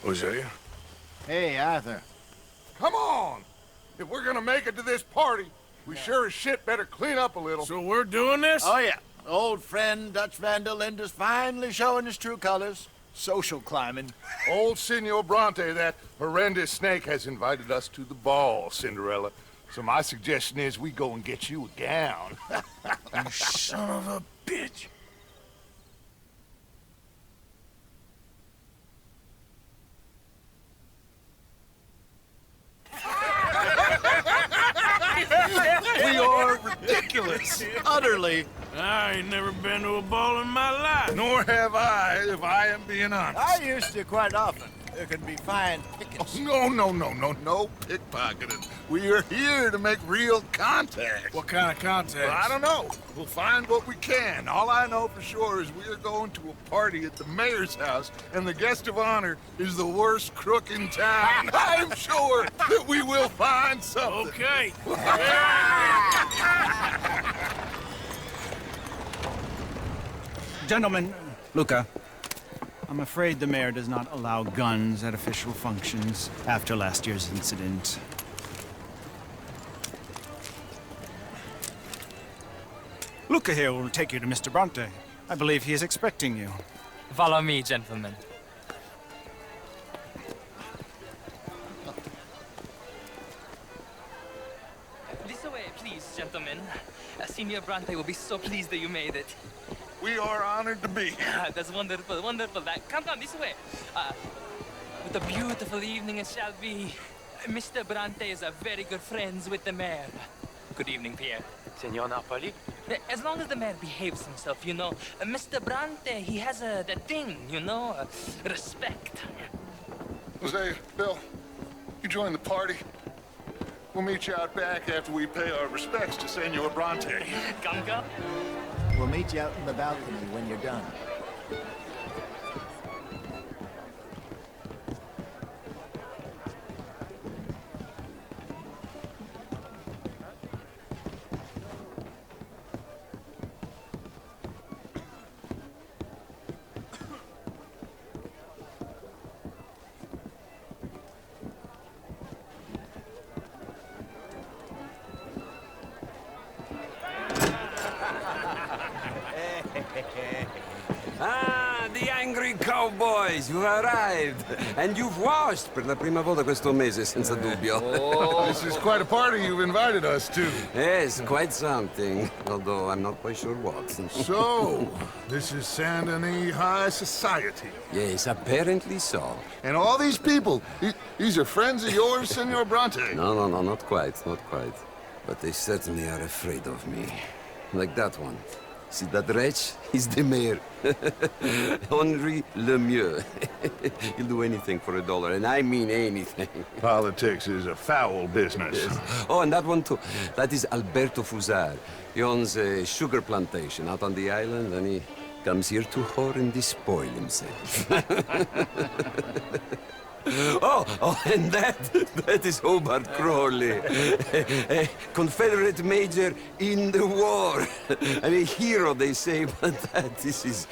Hosea? Hey, Arthur. Come on! If we're gonna make it to this party, we sure as shit better clean up a little. So we're doing this? Oh, yeah. Old friend Dutch Van der Linde's finally showing his true colors. Social climbing. Old Senor Bronte, that horrendous snake, has invited us to the ball, Cinderella. So my suggestion is we go and get you a gown. You son of a bitch. We are ridiculous. Utterly. I ain't never been to a ball in my life. Nor have I, if I am being honest. I used to quite often. There can be fine pickets. No pickpocketing. We are here to make real contact. What kind of contact? Well, I don't know. We'll find what we can. All I know for sure is we are going to a party at the mayor's house, and the guest of honor is the worst crook in town. I'm sure that we will find something. Okay. Gentlemen, Luca, I'm afraid the mayor does not allow guns at official functions after last year's incident. Luca here will take you to Mr. Bronte. I believe he is expecting you. Follow me, gentlemen. This way, please, gentlemen. Senor Bronte will be so pleased that you made it. We are honored to be here. That's wonderful, wonderful. Come, this way. What a beautiful evening it shall be. Mr. Bronte is a very good friends with the mayor. Good evening, Pierre. Senor Napoli? As long as the mayor behaves himself, you know. Mr. Bronte, he has that thing, you know, respect. Jose, Bill, you join the party. We'll meet you out back after we pay our respects to Senor Bronte. Come. We'll meet you out in the balcony when you're done. Ah, the angry cowboys, you arrived. And you've washed per la prima volta questo mese, senza dubbio. This is quite a party you've invited us to. Yes, quite something. Although I'm not quite sure what. So, this is Saint Denis High Society. Yes, apparently so. And all these people, these are friends of yours, Senor Bronte? No, not quite, not quite. But they certainly are afraid of me. Like that one. See that wretch? He's the mayor. Henri Lemieux. He'll do anything for $1, and I mean anything. Politics is a foul business. Yes. Oh, and that one too. That is Alberto Fusar. He owns a sugar plantation out on the island, and he comes here to whore and despoil himself. Oh, and that is Hobart Crawley, a Confederate major in the war. I mean, hero, they say, but that is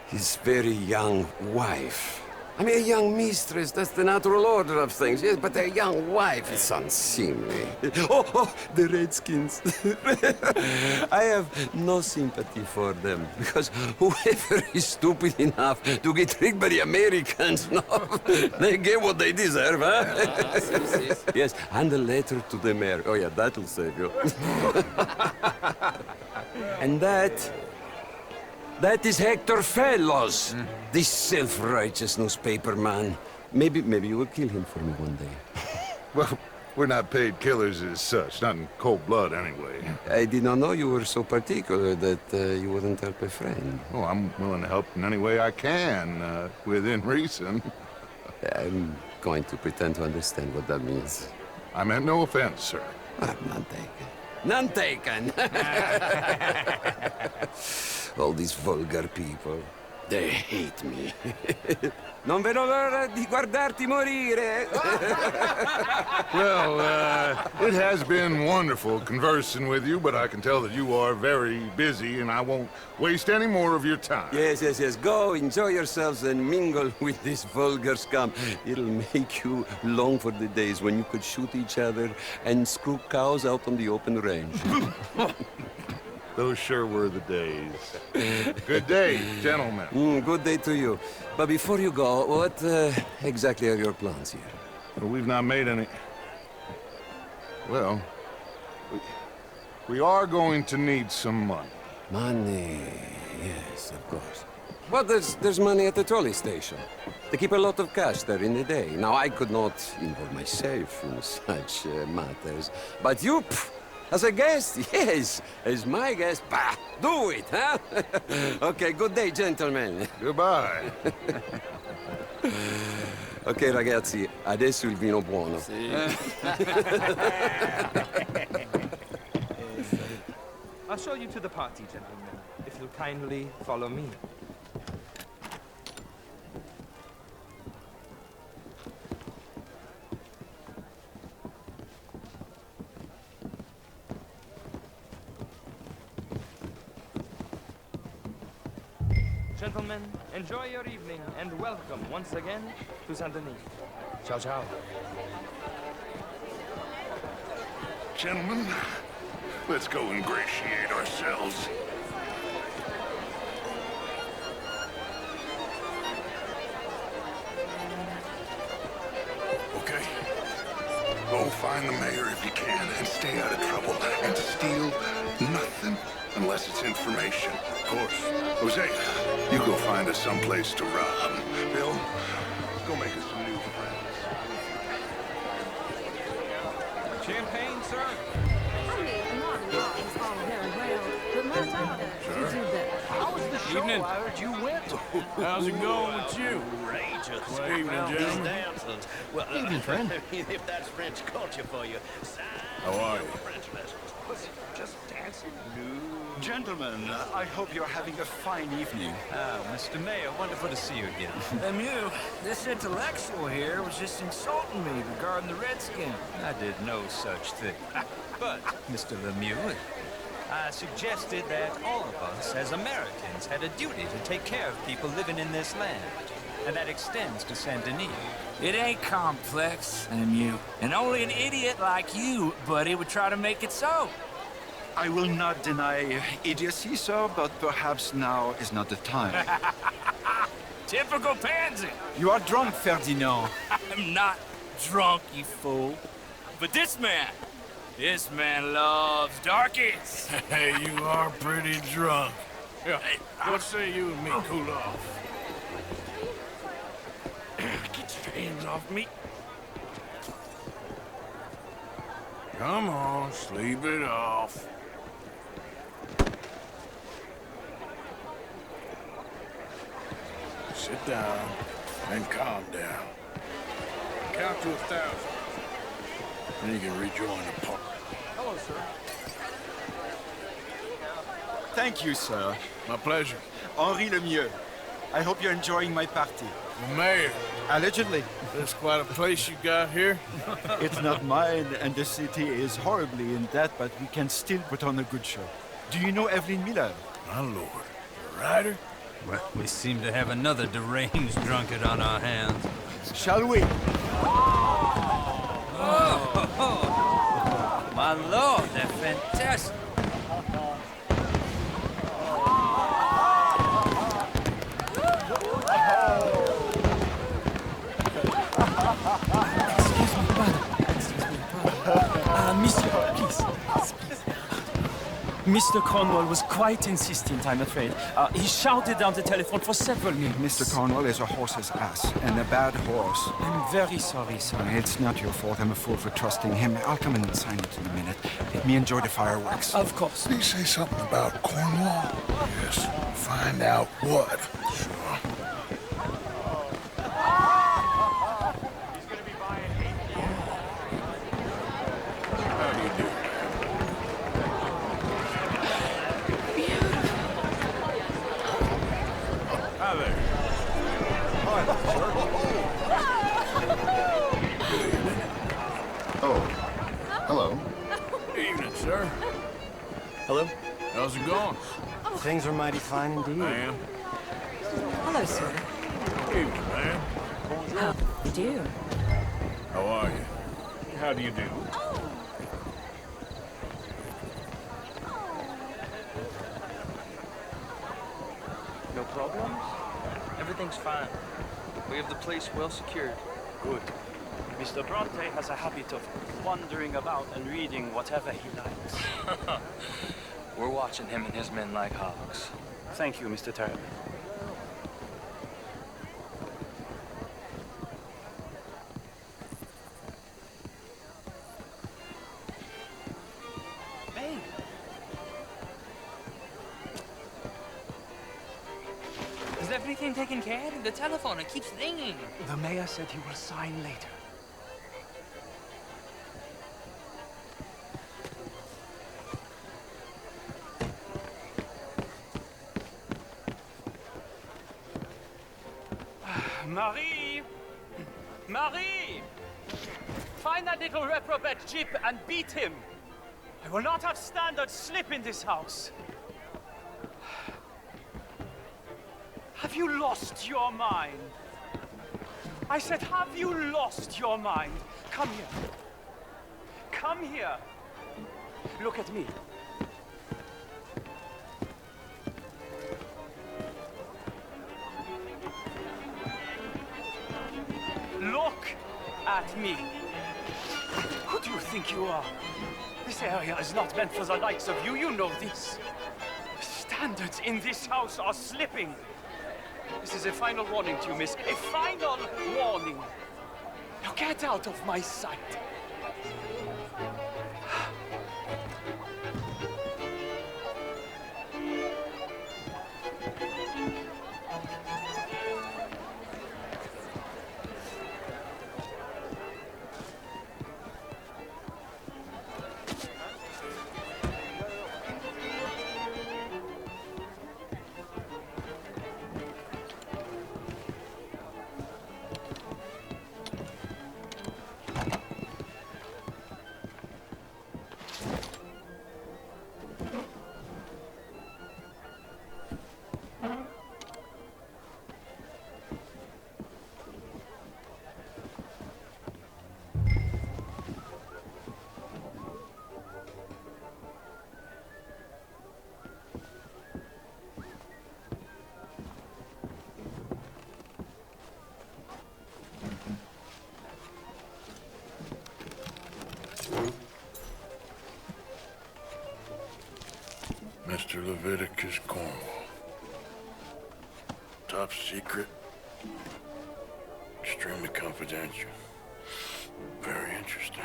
his very young wife. I mean, a young mistress, that's the natural order of things, yes, but a young wife is unseemly. Oh, the Redskins. I have no sympathy for them, because whoever is stupid enough to get tricked by the Americans, no, they get what they deserve, huh? Yes, and a letter to the mayor. Oh, yeah, that'll save you. And that is Hector Fellows, this self-righteous newspaper man. Maybe you will kill him for me one day. Well, we're not paid killers as such, not in cold blood anyway. I did not know you were so particular that you wouldn't help a friend. Oh, I'm willing to help in any way I can, within reason. I'm going to pretend to understand what that means. I meant no offense, sir. None taken. None taken! All these vulgar people. They hate me. Non vedo l'ora di guardarti morire. Well, it has been wonderful conversing with you, but I can tell that you are very busy, and I won't waste any more of your time. Yes, yes, yes. Go, enjoy yourselves and mingle with this vulgar scum. It'll make you long for the days when you could shoot each other and screw cows out on the open range. Those sure were the days. Good day, gentlemen. Good day to you. But before you go, what exactly are your plans here? Well, we've not made any... Well, we are going to need some money. Money, yes, of course. But there's money at the trolley station. They keep a lot of cash there in the day. Now, I could not involve myself in such matters. But you, as a guest, yes, as my guest, bah, do it, huh? Okay, good day, gentlemen. Goodbye. Ok, ragazzi, adesso il vino buono. I'll show you to the party, gentlemen, if you'll kindly follow me. Gentlemen, enjoy your evening and welcome once again to Saint Denis. Ciao, ciao. Gentlemen, let's go ingratiate ourselves. Okay. Go find the mayor if you can and stay out of trouble and steal nothing unless it's information. Of course. Jose, you go find us someplace to rob. Bill, go make us some new friends. Champagne, sir? Evening. How's it going with you? Good evening, gentlemen. Well, evening, friend. If that's French culture for you. How are you? Just dancing? Gentlemen, I hope you're having a fine evening. Mr. Mayor, wonderful to see you again. Lemieux, this intellectual here was just insulting me regarding the Redskin. I did no such thing. But, Mr. Lemieux, I suggested that all of us, as Americans, had a duty to take care of people living in this land. And that extends to Saint Denis. It ain't complex, Lemieux. And only an idiot like you, buddy, would try to make it so. I will not deny idiocy, sir, but perhaps now is not the time. Typical pansy. You are drunk, Ferdinand. I'm not drunk, you fool. But this man loves darkies. Hey, you are pretty drunk. Yeah, what say you and me cool off? Get your hands off me. Come on, sleep it off. Sit down and calm down. Count to 1,000. Then you can rejoin the party. Hello, sir. Thank you, sir. My pleasure. Henri Lemieux. I hope you're enjoying my party. The mayor. Allegedly. That's quite a place you got here. It's not mine, and the city is horribly in debt, but we can still put on a good show. Do you know Evelyn Miller? My lord. A writer? Well, we seem to have another deranged drunkard on our hands. Shall we? Oh, my lord, they're fantastic. Monsieur, please. Mr. Cornwall was quite insistent, I'm afraid. He shouted down the telephone for several minutes. Mr. Cornwall is a horse's ass, and a bad horse. I'm very sorry, sir. It's not your fault. I'm a fool for trusting him. I'll come in and sign it in a minute. Let me enjoy the fireworks. Of course. Did he say something about Cornwall? Yes. Find out what. Sure. How do you do? Hi there. Oh, hello. Evening, sir. Hello. How's it going? Things are mighty fine indeed. Ma'am. Hello, sir. Evening, ma'am. How do you do? How are you? How do you do? No problems? Everything's fine. We have the place well secured. Good. Mr. Bronte has a habit of wandering about and reading whatever he likes. We're watching him and his men like hawks. Thank you, Mr. Terrible. Hey. Is everything taken care of? The telephone, it keeps ringing. The mayor said he will sign later. Marie! Marie! Find that little reprobate Jip and beat him. I will not have standard slip in this house. Have you lost your mind? I said, have you lost your mind? Come here. Come here. Look at me. Look at me. Who do you think you are? This area is not meant for the likes of you. You know this. Standards in this house are slipping. This is a final warning to you, miss. A final warning. Now get out of my sight. Mr. Leviticus Cornwall. Top secret. Extremely confidential. Very interesting.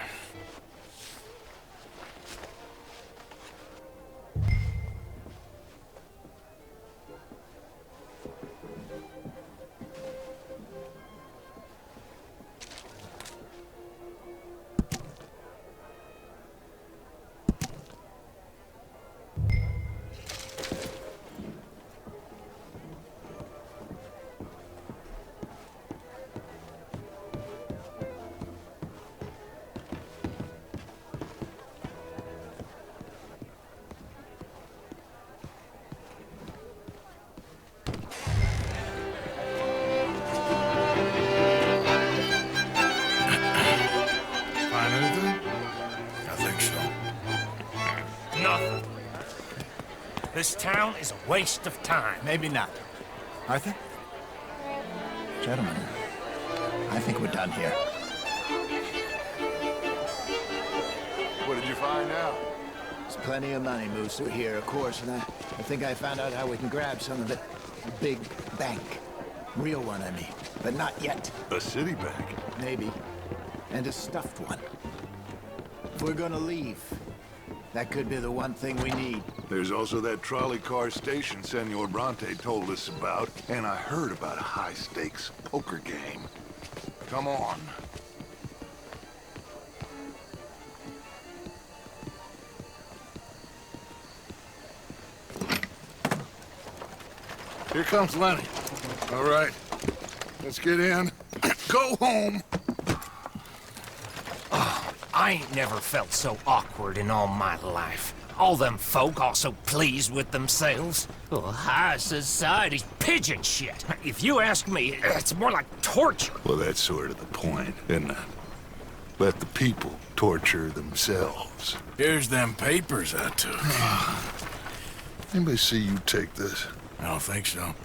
This town is a waste of time. Maybe not. Arthur? Gentlemen, I think we're done here. What did you find out? There's plenty of money moves through here, of course, and I think I found out how we can grab some of it. A big bank. Real one, I mean. But not yet. A city bank? Maybe. And a stuffed one. If we're gonna leave, that could be the one thing we need. There's also that trolley car station Senor Bronte told us about, and I heard about a high-stakes poker game. Come on. Here comes Lenny. All right. let's get in. Go home. Oh, I ain't never felt so awkward in all my life. All them folk all so pleased with themselves. Oh, high society's pigeon shit. If you ask me, it's more like torture. Well, that's sort of the point, isn't it? Let the people torture themselves. Here's them papers I took. Anybody see you take this? I don't think so.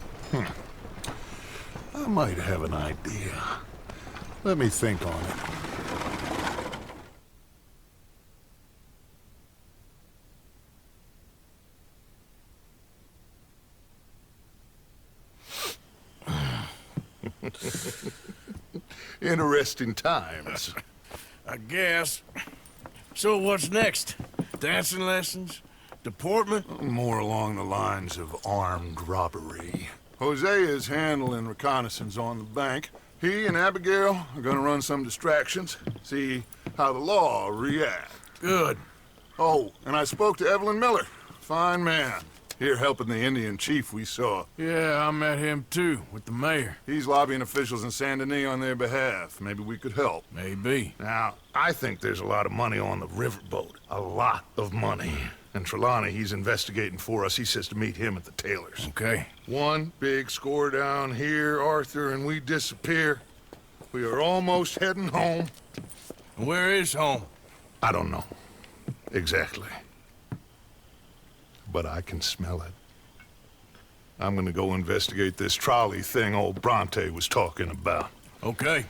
I might have an idea. Let me think on it. Interesting times. I guess. So what's next? Dancing lessons? Deportment? More along the lines of armed robbery. Hosea is handling reconnaissance on the bank. He and Abigail are gonna run some distractions, see how the law reacts. Good. Oh, and I spoke to Evelyn Miller. Fine man. Here helping the Indian chief we saw. Yeah, I met him too, with the mayor. He's lobbying officials in Saint Denis on their behalf. Maybe we could help. Maybe. Now, I think there's a lot of money on the riverboat. A lot of money. And Trelawney, he's investigating for us. He says to meet him at the Taylor's. Okay. One big score down here, Arthur, and we disappear. We are almost heading home. Where is home? I don't know. Exactly. But I can smell it. I'm gonna go investigate this trolley thing old Bronte was talking about. Okay.